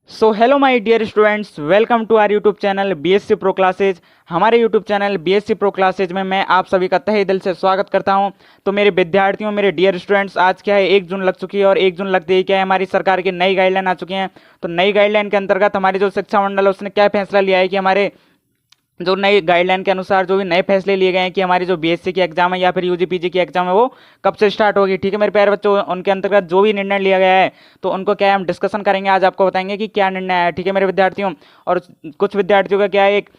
So hello my dear students, welcome to our YouTube channel BSc pro classes. हमारे YouTube channel BSc pro classes में मैं आप सभी का तहे दिल से स्वागत करता हूं। तो मेरे विद्यार्थियों, मेरे डियर स्टूडेंट्स, आज क्या है 1 जून लग चुकी है और 1 जून लगते ही क्या है हमारी सरकार की नई गाइडलाइन आ चुकी हैं। तो नई गाइडलाइन के अंतर्गत हमारी जो शिक्षा मंडल है उसने क्या फैसला लिया है कि हमारे जो नई गाइडलाइन के अनुसार जो भी नए फैसले लिए गए हैं कि हमारी जो बीएससी की एग्जाम है या फिर यूजी पीजी की एग्जाम है वो कब से स्टार्ट होगी। ठीक है मेरे प्यारे बच्चों, उनके अंतर्गत जो भी निर्णय लिया गया है तो उनको क्या है हम डिस्कशन करेंगे। आज आपको बताएंगे कि क्या निर्णय है। ठीक है मेरे विद्यार्थियों, और कुछ विद्यार्थियों का क्या है एक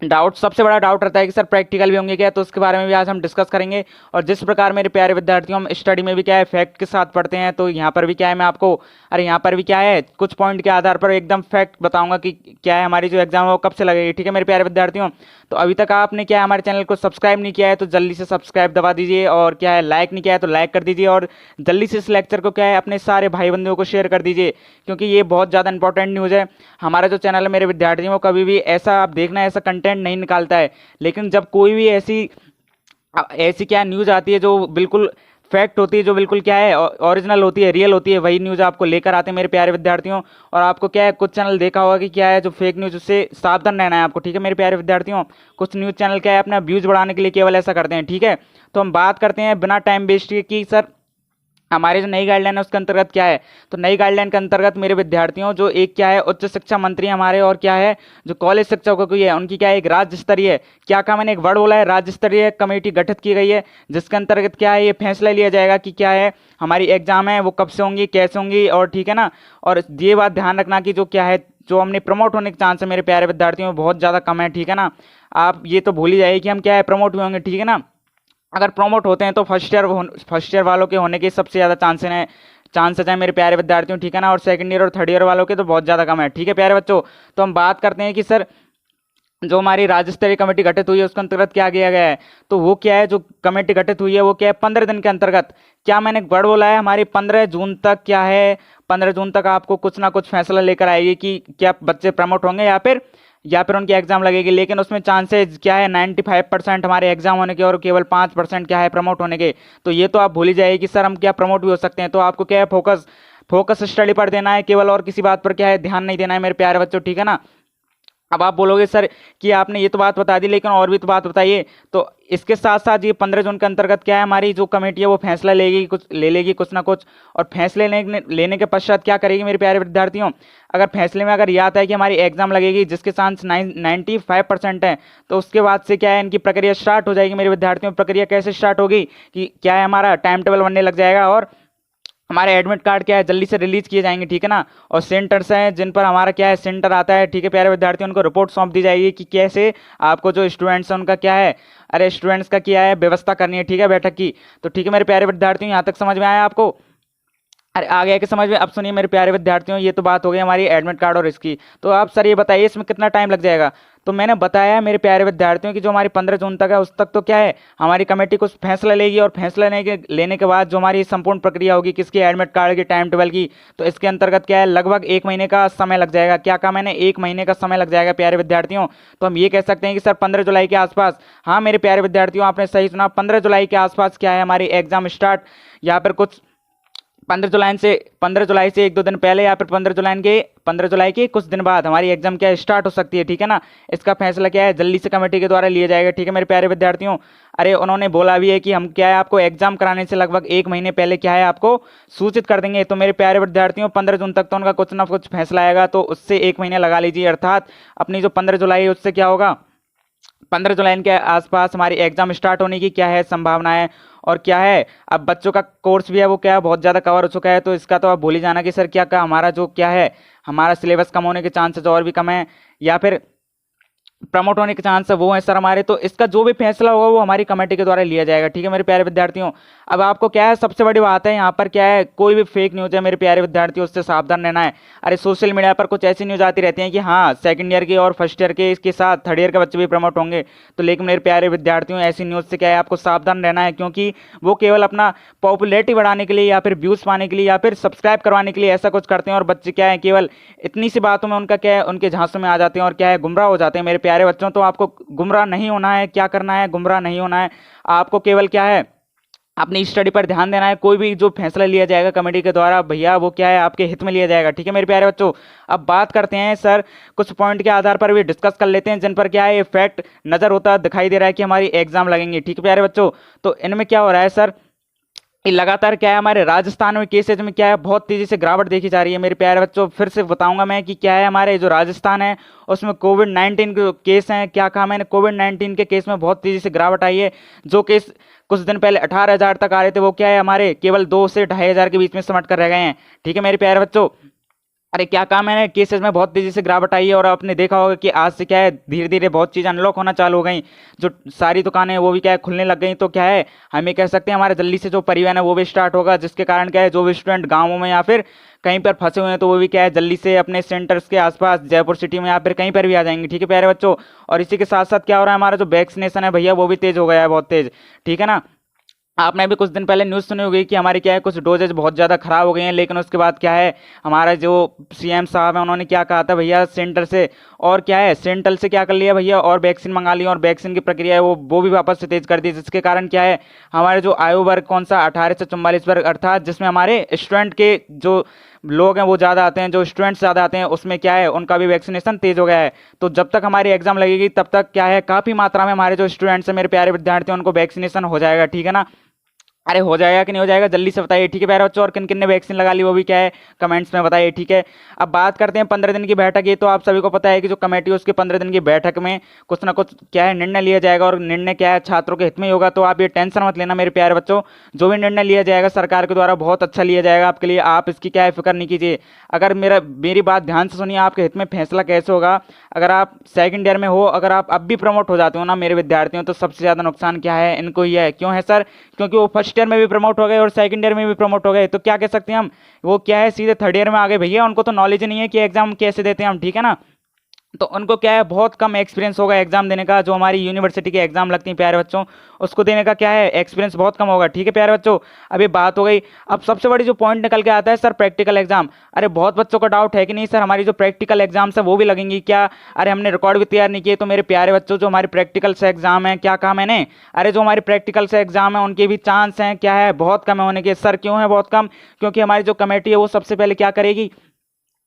डाउट, सबसे बड़ा डाउट रहता है कि सर प्रैक्टिकल भी होंगे क्या, तो उसके बारे में भी आज हम डिस्कस करेंगे। और जिस प्रकार मेरे प्यारे विद्यार्थियों हम स्टडी में भी क्या है फैक्ट के साथ पढ़ते हैं, तो यहाँ पर भी क्या है मैं आपको यहाँ पर भी क्या है कुछ पॉइंट के आधार पर एकदम फैक्ट बताऊंगा कि क्या है हमारी जो एग्जाम है वो कब से लगेगी। ठीक है मेरे प्यारे विद्यार्थियों, तो अभी तक आपने क्या है हमारे चैनल को सब्सक्राइब नहीं किया है तो जल्दी से सब्सक्राइब दबा दीजिए, और क्या है लाइक नहीं किया है तो लाइक कर दीजिए, और जल्दी से इस लेक्चर को क्या है अपने सारे भाई बंधुओं को शेयर कर दीजिए, क्योंकि ये बहुत ज़्यादा इंपॉर्टेंट न्यूज़ है। हमारा जो चैनल है मेरे विद्यार्थियों को कभी भी ऐसा आप देखना ऐसा कंटेंट नहीं निकालता है, लेकिन जब कोई भी ऐसी ऐसी क्या न्यूज़ आती है जो बिल्कुल फैक्ट होती है, जो बिल्कुल क्या है ओरिजिनल होती है, रियल होती है, वही न्यूज़ आपको लेकर आते हैं मेरे प्यारे विद्यार्थियों। और आपको क्या है कुछ चैनल देखा होगा कि क्या है जो फेक न्यूज़, उससे सावधान रहना है आपको। ठीक है मेरे प्यारे विद्यार्थियों, कुछ न्यूज़ चैनल क्या है अपना व्यूज़ बढ़ाने के लिए केवल ऐसा करते हैं। ठीक है, तो हम बात करते हैं बिना टाइम वेस्ट किए कि सर हमारी जो नई गाइडलाइन है उसके अंतर्गत क्या है। तो नई गाइडलाइन के अंतर्गत मेरे विद्यार्थियों जो एक क्या है उच्च शिक्षा मंत्री हमारे, और क्या है जो कॉलेज शिक्षकों की है उनकी क्या है एक राज्य स्तरीय, क्या कहा मैंने एक वर्ड बोला है, राज्य स्तरीय कमेटी गठित की गई है, जिसके अंतर्गत क्या है ये फैसला लिया जाएगा कि क्या है हमारी एग्जाम है वो कब से होंगी, कैसे होंगी। और ठीक है ना, और ये बात ध्यान रखना कि जो क्या है जो हमने प्रमोट होने के चांस है मेरे प्यारे विद्यार्थियों में बहुत ज़्यादा कम है। ठीक है ना, आप ये तो भूल ही जाइए कि हम क्या है प्रमोट हुए होंगे। ठीक है ना, अगर प्रमोट होते हैं तो फर्स्ट ईयर वालों के होने के सबसे ज़्यादा चांसेस हैं मेरे प्यारे विद्यार्थियों। ठीक है ना, और सेकंड ईयर और थर्ड ईयर वालों के तो बहुत ज़्यादा कम है। ठीक है प्यारे बच्चों, तो हम बात करते हैं कि सर जो हमारी राज्य स्तरीय कमेटी गठित हुई है उसके अंतर्गत क्या किया गया है। तो वो क्या है जो कमेटी गठित हुई है वो क्या है 15 दिन के अंतर्गत, क्या मैंने वर्ड बोला है हमारी 15 जून तक क्या है 15 जून तक आपको कुछ ना कुछ फैसला लेकर आएगी कि क्या बच्चे प्रमोट होंगे या फिर उनकी एग्जाम लगेगी। लेकिन उसमें चांसेस क्या है 95% हमारे एग्जाम होने के और केवल 5% क्या है प्रमोट होने के। तो ये तो आप भूल ही जाइए कि सर हम क्या प्रमोट भी हो सकते हैं। तो आपको क्या है फोकस स्टडी पर देना है केवल, और किसी बात पर क्या है ध्यान नहीं देना है मेरे प्यारे बच्चों। ठीक है ना, अब आप बोलोगे सर कि आपने ये तो बात बता दी लेकिन और भी तो बात बताइए। तो इसके साथ साथ ये 15 जून के अंतर्गत क्या है हमारी जो कमेटी है वो फैसला लेगी कुछ ना कुछ, और फैसले लेने के पश्चात क्या करेगी मेरे प्यारे विद्यार्थियों। अगर फैसले में अगर ये आता है कि हमारी एग्जाम लगेगी जिसके चांस 95% है, तो उसके बाद से क्या है इनकी प्रक्रिया स्टार्ट हो जाएगी मेरे विद्यार्थियों। प्रक्रिया कैसे स्टार्ट होगी कि क्या है हमारा टाइम टेबल बनने लग जाएगा, और हमारे एडमिट कार्ड क्या है जल्दी से रिलीज किए जाएंगे। ठीक है ना, और सेंटर्स हैं जिन पर हमारा क्या है सेंटर आता है। ठीक है प्यारे विद्यार्थियों, उनको रिपोर्ट सौंप दी जाएगी कि कैसे आपको जो स्टूडेंट्स हैं उनका क्या है स्टूडेंट्स का क्या है व्यवस्था करनी है। ठीक है बैठक की। तो ठीक है मेरे प्यारे विद्यार्थियों, यहाँ तक समझ में आया आपको? अरे आ गया कि समझ में? अब सुनिए मेरे प्यारे विद्यार्थियों, ये तो बात हो गई हमारी एडमिट कार्ड और इसकी। तो आप सर ये बताइए इसमें कितना टाइम लग जाएगा। तो मैंने बताया मेरे प्यारे विद्यार्थियों की जो हमारी 15 जून तक है उस तक तो क्या है हमारी कमेटी कुछ फैसला लेगी, और फैसला लेने के बाद जो हमारी संपूर्ण प्रक्रिया होगी किसकी एडमिट कार्ड की टाइम टेबल की, तो इसके अंतर्गत क्या है लगभग 1 महीने का समय लग जाएगा। क्या कहा मैंने? 1 महीने का समय लग जाएगा प्यारे विद्यार्थियों। तो हम ये कह सकते हैं कि सर 15 जुलाई के आसपास, हाँ मेरे प्यारे विद्यार्थियों आपने सही सुना, 15 जुलाई के आसपास क्या है हमारी एग्जाम स्टार्ट, या फिर कुछ 15 जुलाई से 1-2 दिन पहले, या फिर 15 जुलाई के कुछ दिन बाद हमारी एग्जाम क्या स्टार्ट हो सकती है। ठीक है ना, इसका फैसला क्या है जल्दी से कमेटी के द्वारा लिया जाएगा। ठीक है मेरे प्यारे विद्यार्थियों, अरे उन्होंने बोला भी है कि हम क्या है आपको एग्जाम कराने से लगभग 1 महीने पहले क्या है आपको सूचित कर देंगे। तो मेरे प्यारे विद्यार्थियों 15 जून तक तो उनका कुछ ना कुछ फैसला आएगा, तो उससे 1 महीने लगा लीजिए, अर्थात अपनी जो 15 जुलाई है उससे क्या होगा 15 जुलाई के आसपास हमारी एग्जाम स्टार्ट होने की क्या है संभावना है। और क्या है अब बच्चों का कोर्स भी है वो क्या है बहुत ज़्यादा कवर हो चुका है, तो इसका तो आप भूल ही जाना कि सर क्या का हमारा जो क्या है हमारा सिलेबस कम होने के चांसेस और भी कम है, या फिर प्रमोट होने के चांस है वो है सर हमारे। तो इसका जो भी फैसला होगा वो हमारी कमेटी के द्वारा लिया जाएगा। ठीक है मेरे प्यारे विद्यार्थियों, अब आपको क्या है सबसे बड़ी बात है यहाँ पर क्या है कोई भी फेक न्यूज़ है मेरे प्यारे विद्यार्थियों उससे सावधान रहना है। अरे सोशल मीडिया पर कुछ ऐसी न्यूज़ आती रहती है कि हाँ सेकंड ईयर के और फर्स्ट ईयर के इसके साथ थर्ड ईयर के बच्चे भी प्रमोट होंगे। तो लेकिन मेरे प्यारे विद्यार्थियों ऐसी न्यूज़ से क्या है आपको सावधान रहना है, क्योंकि वो केवल अपना पॉपुलैरिटी बढ़ाने के लिए या फिर व्यूज़ पाने के लिए या फिर सब्सक्राइब करवाने के लिए ऐसा कुछ करते हैं, और बच्चे क्या है केवल इतनी सी बातों में उनका क्या है उनके झांसों में आ जाते हैं और क्या है गुमराह हो जाते हैं मेरे प्यारे बच्चों। तो आपको गुमराह नहीं होना है, क्या करना है गुमराह नहीं होना है, आपको केवल क्या है अपनी स्टडी पर ध्यान देना है। कोई भी जो फैसला लिया जाएगा कमेटी के द्वारा भैया वो क्या है, आपके हित में लिया जाएगा। ठीक है मेरे प्यारे बच्चों, अब बात करते हैं सर कुछ पॉइंट के आधार पर भी डिस्कस कर लेते हैं जिन पर क्या है इफेक्ट नजर होता दिखाई दे रहा है कि हमारी एग्जाम लगेंगे। ठीक है प्यारे बच्चों, तो इनमें क्या हो रहा है सर, ये लगातार क्या है हमारे राजस्थान में केसेज में क्या है बहुत तेजी से गिरावट देखी जा रही है। मेरे प्यारे बच्चों फिर से बताऊंगा मैं कि क्या है हमारे जो राजस्थान है उसमें कोविड-19 के केस हैं। क्या कहा मैंने, कोविड-19 के केस में बहुत तेजी से गिरावट आई है। जो केस कुछ दिन पहले 18,000 तक आ रहे थे वो क्या है हमारे केवल 2 से 2,500 के बीच में सिमट कर रह गए हैं। ठीक है मेरे प्यारे बच्चों, अरे क्या कहा मैंने, केसेस में बहुत तेजी से गिरावट आई है। और आपने देखा होगा कि आज से क्या है धीरे धीरे बहुत चीज़ अनलॉक होना चालू हो गई। जो सारी दुकानें हैं वो भी क्या है खुलने लग गई। तो क्या है हम ये कह सकते हैं हमारे जल्दी से जो परिवहन है वो भी स्टार्ट होगा, जिसके कारण क्या है जो भी स्टूडेंट गाँवों में या फिर कहीं पर फंसे हुए हैं तो वो भी क्या है जल्दी से अपने सेंटर्स के आसपास जयपुर सिटी में या फिर कहीं पर भी आ जाएंगे। ठीक है प्यारे बच्चों, और इसी के साथ साथ क्या हो रहा है हमारा जो वैक्सीनेशन है भैया वो भी तेज हो गया है, बहुत तेज। ठीक है ना, आपने भी कुछ दिन पहले न्यूज़ सुनी होगी कि हमारी क्या है कुछ डोजेज बहुत ज़्यादा खराब हो गए हैं। लेकिन उसके बाद क्या है हमारा जो सीएम साहब है उन्होंने क्या कहा था भैया सेंटर से, और क्या है सेंट्रल से क्या कर लिया भैया और वैक्सीन मंगा ली और वैक्सीन की प्रक्रिया है वो भी वापस से तेज कर दी। जिसके कारण क्या है हमारे जो आयु वर्ग कौन सा 18 से 44 वर्ग अर्थात जिसमें हमारे स्टूडेंट के जो लोग हैं वो ज़्यादा आते हैं, जो स्टूडेंट्स ज़्यादा आते हैं उसमें क्या है उनका भी वैक्सीनेशन तेज हो गया है। तो जब तक हमारी एग्जाम लगेगी तब तक क्या है काफ़ी मात्रा में हमारे जो स्टूडेंट्स हैं मेरे प्यारे विद्यार्थी उनको वैक्सीनेशन हो जाएगा। ठीक है ना, अरे हो जाएगा कि नहीं हो जाएगा जल्दी से बताइए। ठीक है प्यारे बच्चों, और किन किन ने वैक्सीन लगा ली वो भी क्या है कमेंट्स में बताइए। ठीक है, अब बात करते हैं 15 दिन की बैठक। ये तो आप सभी को पता है कि जो कमेटी है उसके 15 दिन की बैठक में कुछ ना कुछ क्या है निर्णय लिया जाएगा, और निर्णय क्या है छात्रों के हित में ही होगा। तो आप ये टेंशन मत लेना मेरे प्यारे बच्चों, जो भी निर्णय लिया जाएगा सरकार के द्वारा बहुत अच्छा लिया जाएगा आपके लिए, आप इसकी क्या है फिक्र नहीं कीजिए। अगर मेरी बात ध्यान से सुनिए, आपके हित में फैसला कैसे होगा। अगर आप सेकंड ईयर में हो, अगर आप अब भी प्रमोट हो जाते हो ना मेरे विद्यार्थियों, तो सबसे ज़्यादा नुकसान क्या है इनको ही है। क्यों है सर, क्योंकि वो फर्स्ट ईयर में भी प्रमोट हो गए और सेकंड ईयर में भी प्रमोट हो गए। तो क्या कह सकते हैं हम, वो क्या है सीधे थर्ड ईयर में आ गए भैया, उनको तो नॉलेज नहीं है कि एग्जाम कैसे देते हैं हम। ठीक है ना, तो उनको क्या है बहुत कम एक्सपीरियंस होगा एग्जाम देने का। जो हमारी यूनिवर्सिटी के एग्जाम लगती हैं प्यारे बच्चों उसको देने का क्या है एक्सपीरियंस बहुत कम होगा। ठीक है प्यारे बच्चों, अभी बात हो गई। अब सबसे बड़ी जो पॉइंट निकल के आता है सर प्रैक्टिकल एग्जाम। अरे बहुत बच्चों का डाउट है कि नहीं सर हमारी जो प्रैक्टिकल एग्जाम्स है वो भी लगेंगी क्या। अरे हमने रिकॉर्ड भी तैयार नहीं किए। तो मेरे प्यारे बच्चों जो हमारी प्रैक्टिकल से एग्जाम है, क्या कहा मैंने, अरे जो हमारी प्रैक्टिकल से एग्जाम है उनके भी चांस हैं क्या है बहुत कम है होने के। सर क्यों है बहुत कम, क्योंकि हमारी जो कमेटी है वो सबसे पहले क्या करेगी,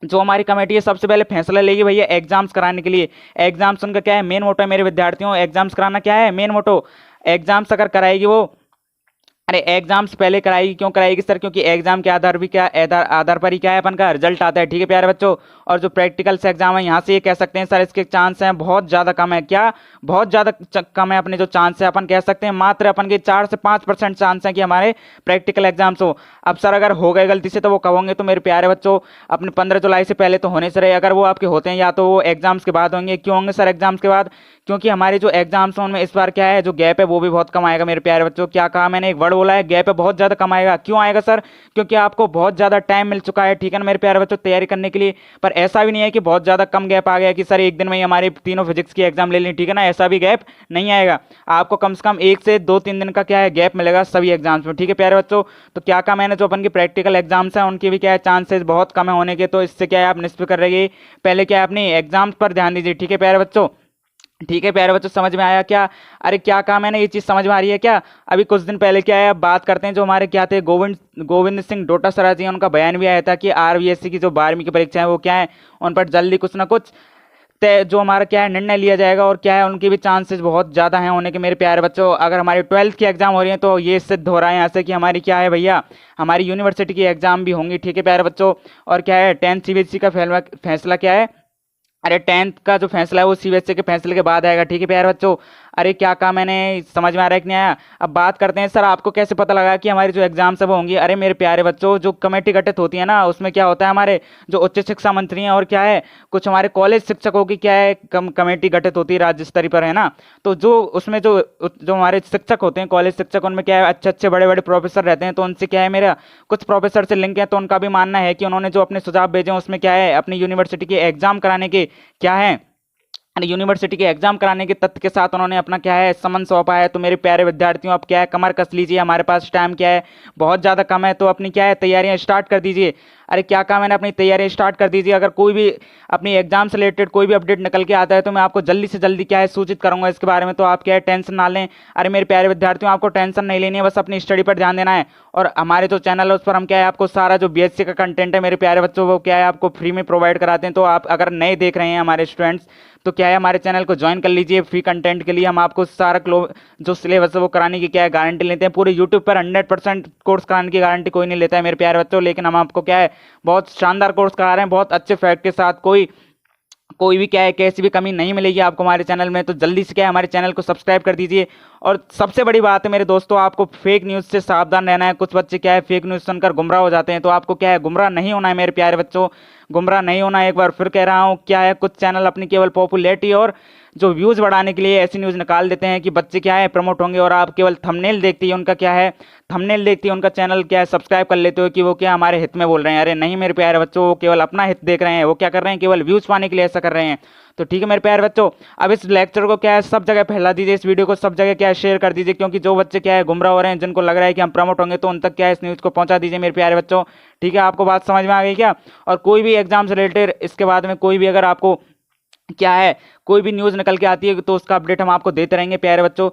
जो हमारी कमेटी है सबसे पहले फैसला लेगी भैया एग्जाम्स कराने के लिए। एग्जाम्स उनका क्या है मेन मोटो है मेरे विद्यार्थियों, एग्जाम्स कराना क्या है मेन मोटो। एग्जाम्स अगर कराएगी वो, अरे एग्जाम्स पहले कराएगी, क्यों कराएगी सर, क्योंकि एग्जाम के आधार भी क्या आधार पर ही क्या है अपन का रिजल्ट आता है। ठीक है प्यारे बच्चों, और जो प्रैक्टिकल से एग्जाम है यहाँ से ये कह सकते हैं सर इसके चांस हैं बहुत ज़्यादा कम है। क्या बहुत ज़्यादा कम है, अपने जो चांस है अपन कह सकते हैं मात्र अपन के 4 से 5% चांस हैं कि हमारे प्रैक्टिकल एग्जाम्स हो। अब सर अगर हो गए गलती से तो वो कब होंगे, तो मेरे प्यारे बच्चों अपने 15 जुलाई से पहले तो होने से रहे। अगर वो आपके होते हैं या तो वो एग्जाम्स के बाद होंगे। क्यों होंगे सर एग्जाम्स के बाद, क्योंकि हमारे जो एग्जाम्स हैं उनमें इस बार क्या है जो गैप है वो भी बहुत कम आएगा मेरे प्यारे बच्चों। क्या कहा मैंने, एक वर्ड बोला है गैप है बहुत ज़्यादा कम आएगा। क्यों आएगा सर, क्योंकि आपको बहुत ज़्यादा टाइम मिल चुका है। ठीक है ना मेरे प्यारे बच्चों तैयारी करने के लिए। पर ऐसा भी नहीं है कि बहुत ज़्यादा कम गैप आ गया कि सर एक दिन में ही हमारे तीनों फिजिक्स की एग्जाम ले लें। ठीक है ना, ऐसा भी गैप नहीं आएगा। आपको कम से कम 1 से 2-3 दिन का क्या है गैप मिलेगा सभी एग्जाम्स में। ठीक है प्यारे बच्चों, तो क्या कहा मैंने, जो अपन की प्रैक्टिकल एग्जाम्स हैं उनकी भी क्या है चांसेस बहुत कम है होने के। तो इससे क्या है आप निश्चित रहिए, पहले क्या है अपनी एग्जाम्स पर ध्यान दीजिए। ठीक है प्यारे बच्चों, ठीक है प्यारे बच्चों समझ में आया क्या। अरे क्या कहा मैंने, ये चीज़ समझ में आ रही है क्या। अभी कुछ दिन पहले क्या है अब बात करते हैं, जो हमारे क्या थे गोविंद सिंह डोटासरा जी हैं, उनका बयान भी आया था कि आरबीएससी की जो 12वीं की परीक्षा है वो क्या है उन पर जल्दी कुछ ना कुछ तय जो हमारा क्या है निर्णय लिया जाएगा। और क्या है उनकी भी चांसेस बहुत ज़्यादा हैं होने के मेरे प्यारे बच्चों। अगर हमारी 12th की एग्जाम हो रही है तो ये सिद्ध हो रहा है यहाँ से कि हमारी क्या है भैया हमारी यूनिवर्सिटी की एग्जाम भी होंगी। ठीक है प्यारे बच्चों, और क्या है 10th सीबीएसई का फैसला क्या है, अरे 10th का जो फैसला है वो सीबीएसई के फैसले के बाद आएगा। ठीक है प्यारे बच्चों, अरे क्या कहा मैंने समझ में आ रहा है कि नहीं आया। अब बात करते हैं सर आपको कैसे पता लगा कि हमारी जो एग्जाम्स है वो होंगी। अरे मेरे प्यारे बच्चों जो कमेटी गठित होती है ना उसमें क्या होता है हमारे जो उच्च शिक्षा मंत्री हैं और क्या है कुछ हमारे कॉलेज शिक्षकों की क्या है कमेटी गठित होती है राज्य स्तरीय पर, है ना। तो जो उसमें जो जो हमारे शिक्षक होते हैं कॉलेज शिक्षक उनमें क्या है अच्छे अच्छे बड़े बड़े प्रोफेसर रहते हैं। तो उनसे क्या है मेरा कुछ प्रोफेसर से लिंक है, तो उनका भी मानना है कि उन्होंने जो अपने सुझाव भेजे हैं उसमें क्या है अपनी यूनिवर्सिटी के एग्जाम कराने के क्या है यूनिवर्सिटी के एग्जाम कराने के तथ्य के साथ उन्होंने अपना क्या है समन सौंपा है। तो मेरे प्यारे विद्यार्थियों आप क्या है कमर कस लीजिए, हमारे पास टाइम क्या है बहुत ज़्यादा कम है, तो अपनी क्या है तैयारियां स्टार्ट कर दीजिए। अरे क्या काम, मैंने अपनी तैयारी स्टार्ट कर दीजिए। अगर कोई भी अपनी एग्जाम से रिलेटेड कोई भी अपडेट निकल के आता है तो मैं आपको जल्दी से जल्दी क्या है सूचित करूंगा इसके बारे में। तो आप क्या है टेंशन ना लें। अरे मेरे प्यारे विद्यार्थियों, आपको टेंशन नहीं लेनी है, बस अपनी स्टडी पर ध्यान देना है। और हमारे जो चैनल है उस पर हम क्या है आपको सारा जो बीएससी का कंटेंट है मेरे प्यारे बच्चों वो क्या है आपको फ्री में प्रोवाइड कराते हैं। तो आप अगर नए देख रहे हैं हमारे स्टूडेंट्स तो क्या है हमारे चैनल को ज्वाइन कर लीजिए। फ्री कंटेंट के लिए हम आपको सारा जो सिलेबस है वो कराने की क्या है गारंटी लेते हैं। पूरे यूट्यूब पर 100% कोर्स कराने की गारंटी कोई नहीं लेता है मेरे प्यारे बच्चों, लेकिन हम आपको क्या है बहुत शानदार कोर्स करा रहे हैं, बहुत अच्छे फैक्ट के साथ। कोई भी क्या है कैसी भी कमी नहीं मिलेगी आपको हमारे चैनल में। तो जल्दी से क्या है हमारे चैनल को सब्सक्राइब कर दीजिए। और सबसे बड़ी बात है मेरे दोस्तों, आपको फेक न्यूज़ से सावधान रहना है। कुछ बच्चे क्या है फेक न्यूज़ सुनकर गुमराह हो जाते हैं, तो आपको क्या है गुमराह नहीं होना है मेरे प्यारे बच्चों, गुमराह नहीं होना है। एक बार फिर कह रहा हूँ, क्या है कुछ चैनल अपनी केवल पॉपुलैरिटी और जो व्यूज़ बढ़ाने के लिए ऐसी न्यूज़ निकाल देते हैं कि बच्चे क्या है प्रमोट होंगे, और आप केवल थंबनेल देखते ही उनका क्या है थंबनेल देखते ही उनका चैनल क्या है सब्सक्राइब कर लेते हो कि वो क्या हमारे हित में बोल रहे हैं। अरे नहीं मेरे प्यारे बच्चों, वो केवल अपना हित देख रहे हैं। वो क्या कर रहे हैं, केवल व्यूज़ पाने के लिए ऐसा कर रहे हैं। तो ठीक है मेरे प्यारे बच्चों, अब इस लेक्चर को क्या है सब जगह फैला दीजिए, इस वीडियो को सब जगह क्या है शेयर कर दीजिए, क्योंकि जो बच्चे क्या है गुमराह हो रहे हैं, जिनको लग रहा है कि हम प्रमोट होंगे, तो उन तक क्या है इस न्यूज़ को पहुंचा दीजिए मेरे प्यारे बच्चों। ठीक है, आपको बात समझ में आ गई क्या? और कोई भी एग्जाम से रिलेटेड इसके बाद में कोई भी अगर आपको क्या है कोई भी न्यूज़ निकल के आती है तो उसका अपडेट हम आपको देते रहेंगे प्यारे बच्चों।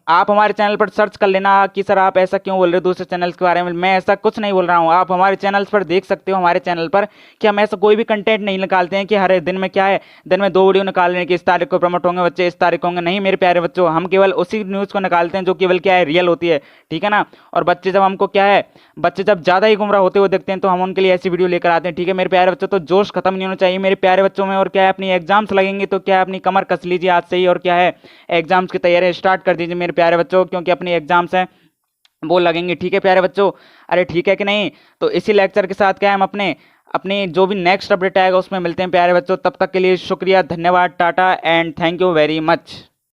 आप हमारे चैनल पर सर्च कर लेना कि सर आप ऐसा क्यों बोल रहे हो दूसरे चैनल्स के बारे में। मैं ऐसा कुछ नहीं बोल रहा हूँ, आप हमारे चैनल्स पर देख सकते हो हमारे चैनल पर कि हम ऐसा कोई भी कंटेंट नहीं निकालते हैं कि हर दिन में क्या है दिन में 2 वीडियो निकाल रहे हैं कि इस तारीख को प्रमोट होंगे बच्चे, इस तारीख को होंगे। नहीं मेरे प्यारे बच्चों, हम केवल उसी न्यूज़ को निकालते हैं जो केवल क्या है रियल होती है। ठीक है ना? और बच्चे जब हमको क्या है बच्चे जब ज़्यादा ही गुमराह होते हुए देखते हैं तो हम उनके लिए ऐसी वीडियो लेकर आते हैं। ठीक है मेरे प्यारे बच्चों, तो जोश खत्म नहीं होना चाहिए मेरे प्यारे बच्चों में। और क्या है अपनी एग्जाम्स लगेंगे तो क्या है अपनी कमर कस लीजिए आज से ही, और क्या है एग्जाम्स की तैयारी स्टार्ट कर दीजिए मेरे प्यारे बच्चों, क्योंकि अपनी एग्जाम्स हैं वो लगेंगे। ठीक है प्यारे बच्चों, अरे ठीक है कि नहीं? तो इसी लेक्चर के साथ क्या है हम अपने जो भी नेक्स्ट अपडेट आएगा उसमें मिलते हैं प्यारे बच्चों। तब तक के लिए शुक्रिया, धन्यवाद, Tata and thank you very much.